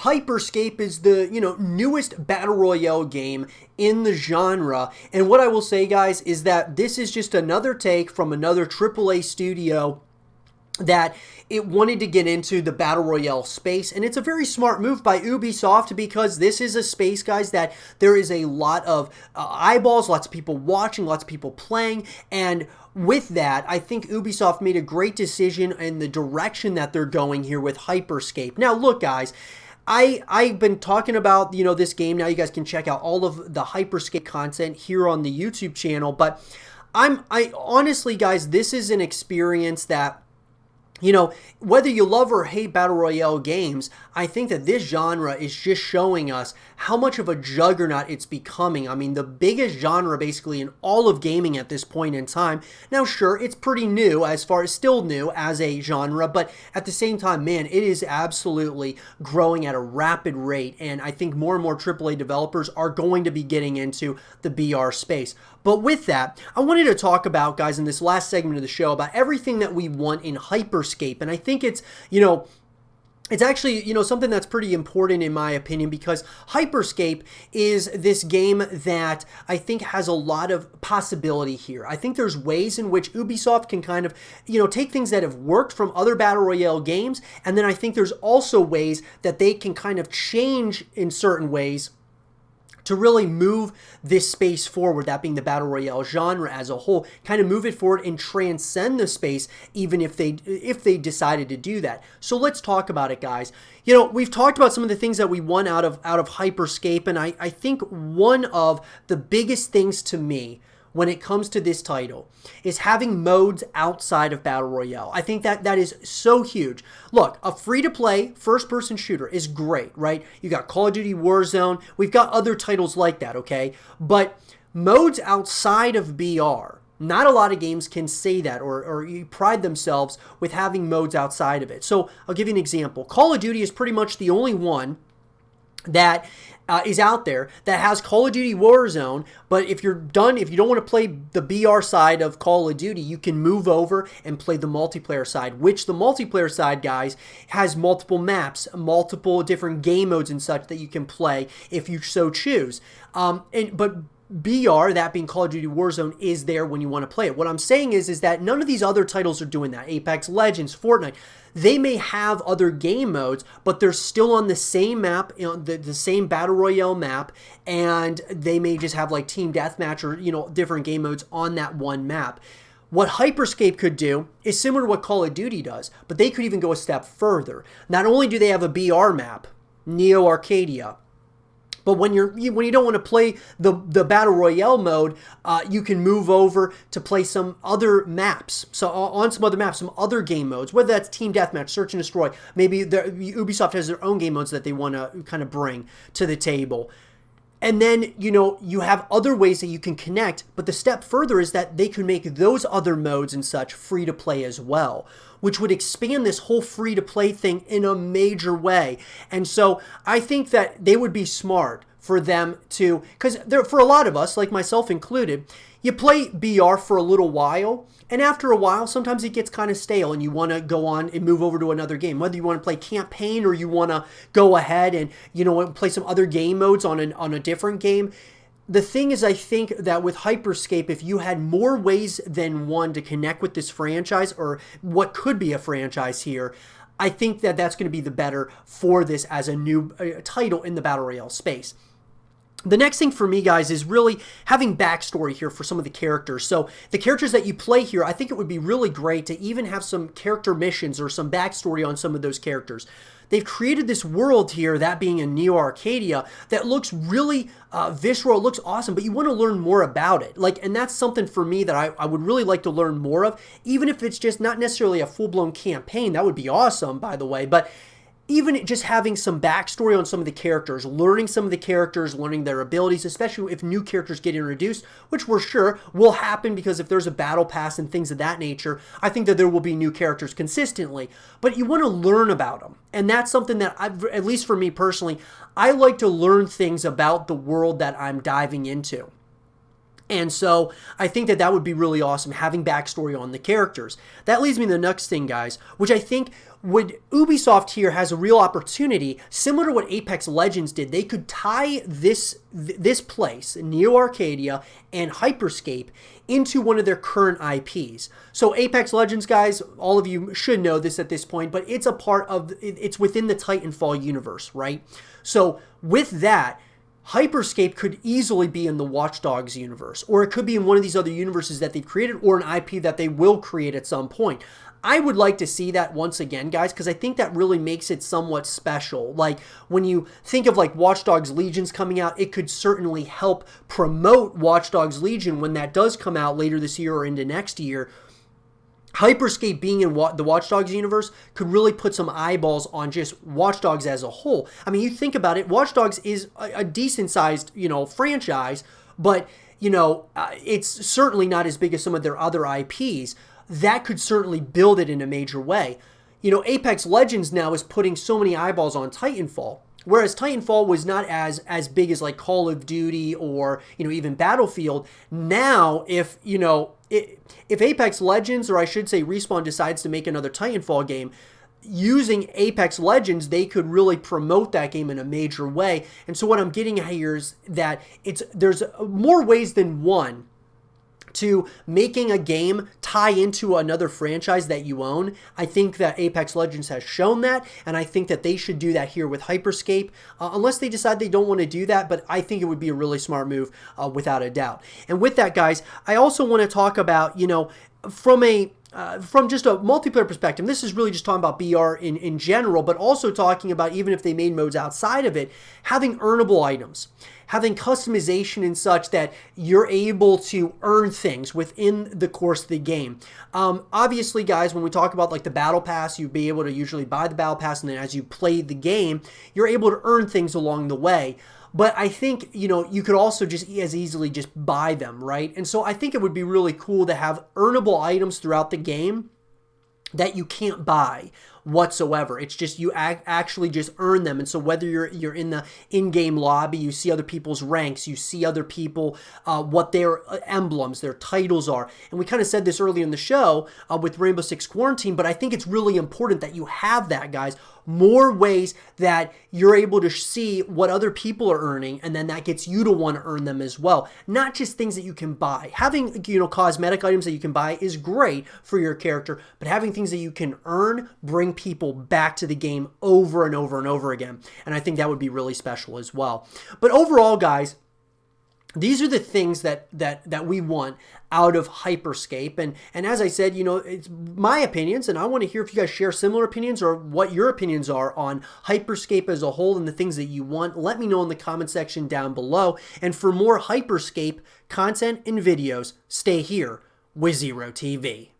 Hyperscape is the, newest battle royale game in the genre. And what I will say, guys, is that this is just another take from another AAA studio that it wanted to get into the battle royale space, and it's a very smart move by Ubisoft because this is a space, guys, that there is a lot of eyeballs, lots of people watching, lots of people playing, and with that, I think Ubisoft made a great decision in the direction that they're going here with Hyperscape. Now, look, guys, I've been talking about, this game. Now you guys can check out all of the Hyperscape content here on the YouTube channel, but I honestly, guys, this is an experience that, whether you love or hate battle royale games, I think that this genre is just showing us how much of a juggernaut it's becoming. I mean, the biggest genre basically in all of gaming at this point in time. Now, sure, it's pretty new still new as a genre, but at the same time, man, it is absolutely growing at a rapid rate, and I think more and more AAA developers are going to be getting into the BR space. But with that, I wanted to talk about, guys, in this last segment of the show about everything that we want in Hyperscape. And I think it's, it's actually, something that's pretty important in my opinion, because Hyperscape is this game that I think has a lot of possibility here. I think there's ways in which Ubisoft can kind of, take things that have worked from other battle royale games, and then I think there's also ways that they can kind of change in certain ways to really move this space forward, that being the battle royale genre as a whole, kind of move it forward and transcend the space, even if they decided to do that. So let's talk about it, guys. We've talked about some of the things that we want out of Hyperscape, and I think one of the biggest things to me when it comes to this title is having modes outside of Battle Royale. I think that is so huge. Look, a free-to-play first-person shooter is great, right? You got Call of Duty Warzone. We've got other titles like that, okay? But modes outside of BR, not a lot of games can say that or pride themselves with having modes outside of it. So I'll give you an example. Call of Duty is pretty much the only one that is out there that has Call of Duty Warzone, but if you don't want to play the BR side of Call of Duty, you can move over and play the multiplayer side, which the multiplayer side, guys, has multiple maps, multiple different game modes and such that you can play if you so choose. But BR, that being Call of Duty Warzone, is there when you want to play it. What I'm saying is that none of these other titles are doing that. Apex Legends, Fortnite, they may have other game modes, but they're still on the same map, the same Battle Royale map, and they may just have like Team Deathmatch or, different game modes on that one map. What Hyperscape could do is similar to what Call of Duty does, but they could even go a step further. Not only do they have a BR map, Neo Arcadia, but when you don't want to play the Battle Royale mode, you can move over to play some other maps. So on some other maps, some other game modes, whether that's Team Deathmatch, Search and Destroy. Maybe Ubisoft has their own game modes that they want to kind of bring to the table. And then, you have other ways that you can connect, but the step further is that they can make those other modes and such free to play as well, which would expand this whole free to play thing in a major way. And so I think that they would be smart for them to, because for a lot of us, like myself included, you play BR for a little while, and after a while, sometimes it gets kind of stale and you want to go on and move over to another game. Whether you want to play campaign or you want to go ahead and, play some other game modes on a different game. The thing is, I think that with Hyperscape, if you had more ways than one to connect with this franchise, or what could be a franchise here, I think that that's going to be the better for this as a new title in the Battle Royale space. The next thing for me, guys, is really having backstory here for some of the characters. So the characters that you play here, I think it would be really great to even have some character missions or some backstory on some of those characters. They've created this world here, that being in Neo Arcadia, that looks really visceral, it looks awesome, but you want to learn more about it. And that's something for me that I would really like to learn more of, even if it's just not necessarily a full-blown campaign. That would be awesome, by the way, but even just having some backstory on some of the characters, learning some of the characters, learning their abilities, especially if new characters get introduced, which we're sure will happen because if there's a battle pass and things of that nature, I think that there will be new characters consistently. But you want to learn about them. And that's something that, at least for me personally, I like to learn things about the world that I'm diving into. And so I think that would be really awesome, having backstory on the characters. That leads me to the next thing, guys, which I think what Ubisoft here has a real opportunity, similar to what Apex Legends did. They could tie this place, Neo Arcadia and Hyperscape, into one of their current IPs. So Apex Legends, guys, all of you should know this at this point, but it's a part of, it's within the Titanfall universe, right? So with that, Hyperscape could easily be in the Watch Dogs universe, or it could be in one of these other universes that they've created, or an IP that they will create at some point. I would like to see that once again, guys, because I think that really makes it somewhat special. Like, when you think of like Watch Dogs Legion's coming out, it could certainly help promote Watch Dogs Legion when that does come out later this year or into next year. Hyperscape being in the Watch Dogs universe could really put some eyeballs on just Watch Dogs as a whole. I mean, you think about it, Watch Dogs is a decent-sized, franchise, but, it's certainly not as big as some of their other IPs. That could certainly build it in a major way. Apex Legends now is putting so many eyeballs on Titanfall, whereas Titanfall was not as big as like Call of Duty or, even Battlefield. Now, if Apex Legends, or I should say Respawn, decides to make another Titanfall game, using Apex Legends, they could really promote that game in a major way. And so what I'm getting at here is that there's more ways than one to making a game tie into another franchise that you own. I think that Apex Legends has shown that, and I think that they should do that here with Hyperscape, unless they decide they don't want to do that, but I think it would be a really smart move without a doubt. And with that, guys, I also want to talk about, from just a multiplayer perspective, this is really just talking about BR in general, but also talking about, even if they made modes outside of it, having earnable items, having customization and such that you're able to earn things within the course of the game. Obviously, guys, when we talk about like the Battle Pass, you'd be able to usually buy the Battle Pass, and then as you play the game, you're able to earn things along the way. But I think, you could also just as easily just buy them, right? And so I think it would be really cool to have earnable items throughout the game that you can't buy whatsoever. It's just you actually just earn them. And so whether you're in the in-game lobby, you see other people's ranks, you see other people, what their emblems, their titles are. And we kind of said this earlier in the show with Rainbow Six Quarantine, but I think it's really important that you have that, guys. More ways that you're able to see what other people are earning, and then that gets you to want to earn them as well. Not just things that you can buy. Having, cosmetic items that you can buy is great for your character, but having things that you can earn bring people back to the game over and over and over again. And I think that would be really special as well. But overall, guys, these are the things that we want out of Hyperscape. And as I said, it's my opinions, and I want to hear if you guys share similar opinions or what your opinions are on Hyperscape as a whole and the things that you want. Let me know in the comment section down below. And for more Hyperscape content and videos, stay here with Zero TV.